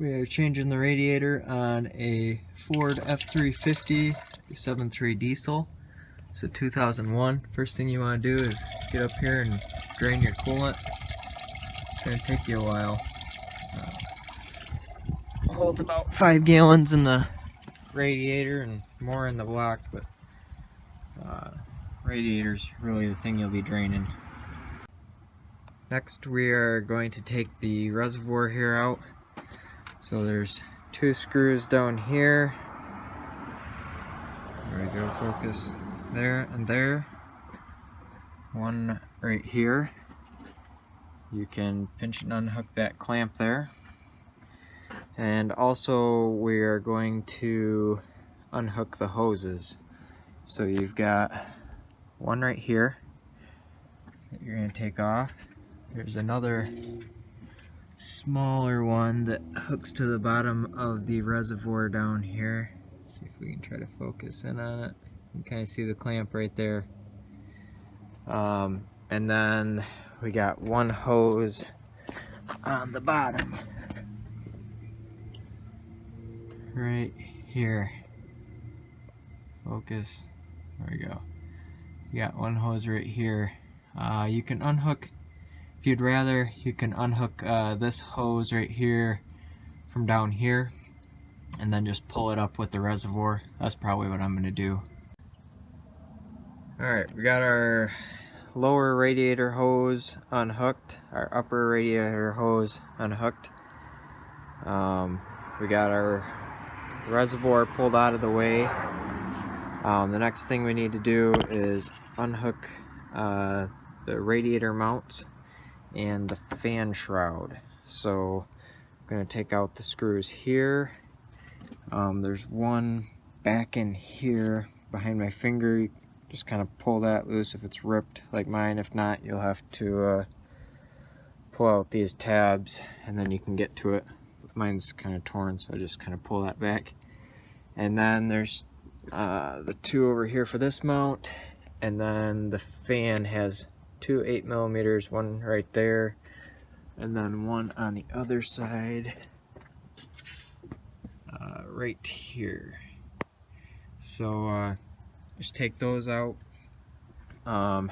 We are changing the radiator on a Ford F-350 7.3 diesel. It's a 2001. First thing you want to do is get up here and drain your coolant. It's going to take you a while. Holds about 5 gallons in the radiator and more in the block, but radiator's really the thing you'll be draining. Next we are going to take the reservoir here out. So there's 2 screws down here. There we go, focus there and there. One right here. You can pinch and unhook that clamp there. And also we are going to unhook the hoses. So you've got one right here that you're going to take off. There's another smaller one that hooks to the bottom of the reservoir down here. Let's see if we can try to focus in on it. You can kind of see the clamp right there. And then we got one hose on the bottom right here. Focus. There we go. You got one hose right here. You can unhook, if you'd rather, you can unhook this hose right here from down here and then just pull it up with the reservoir. That's probably what I'm going to do. Alright, we got our lower radiator hose unhooked, our upper radiator hose unhooked. We got our reservoir pulled out of the way. The next thing we need to do is unhook the radiator mounts and the fan shroud. So I'm going to take out the screws here. There's one back in here behind my finger. You just kind of pull that loose if it's ripped like mine. If not, you'll have to pull out these tabs and then you can get to it. Mine's kind of torn, so I just kind of pull that back. And then there's the 2 over here for this mount, and then the fan has 2 8mm, one right there, and then one on the other side right here. So just take those out, and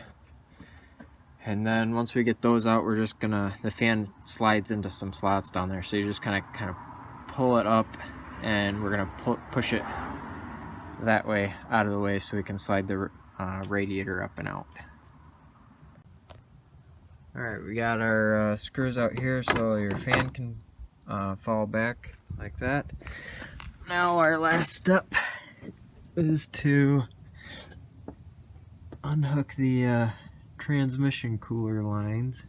then once we get those out, we're just gonna, the fan slides into some slots down there, so you just kind of pull it up, and we're gonna push it that way out of the way so we can slide the radiator up and out. Alright, we got our screws out here so your fan can fall back like that. Now our last step is to unhook the transmission cooler lines.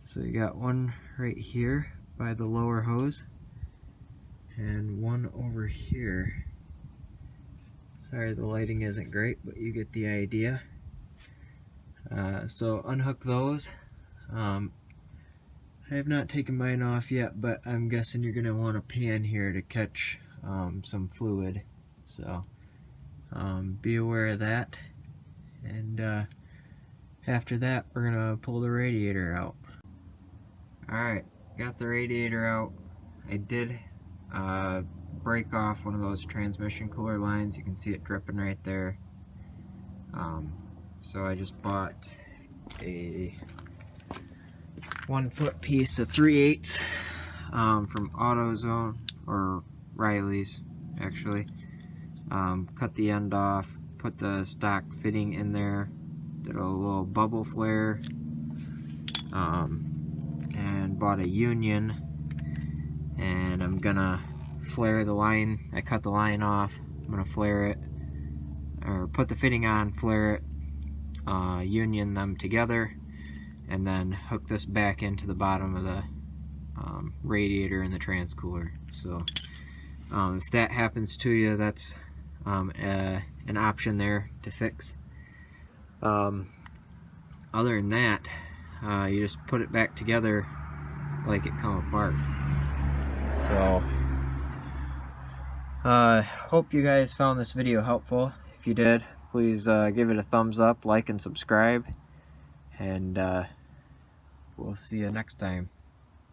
So you got one right here by the lower hose and one over here. Sorry, the lighting isn't great, but you get the idea. So unhook those. I have not taken mine off yet, but I'm guessing you're going to want a pan here to catch some fluid. So be aware of that. And after that, we're going to pull the radiator out. Alright, got the radiator out. I did break off one of those transmission cooler lines. You can see it dripping right there. So I just bought a 1-foot piece of 3/8 from AutoZone, or Riley's actually. Cut the end off, put the stock fitting in there, did a little bubble flare, and bought a union, and I'm gonna flare the line. I cut the line off. I'm gonna flare it, or put the fitting on, flare it, union them together, and then hook this back into the bottom of the radiator and the transcooler. So if that happens to you, that's an option there to fix. Other than that, you just put it back together like it come apart. So hope you guys found this video helpful. If you did, please give it a thumbs up, like, and subscribe, and we'll see you next time.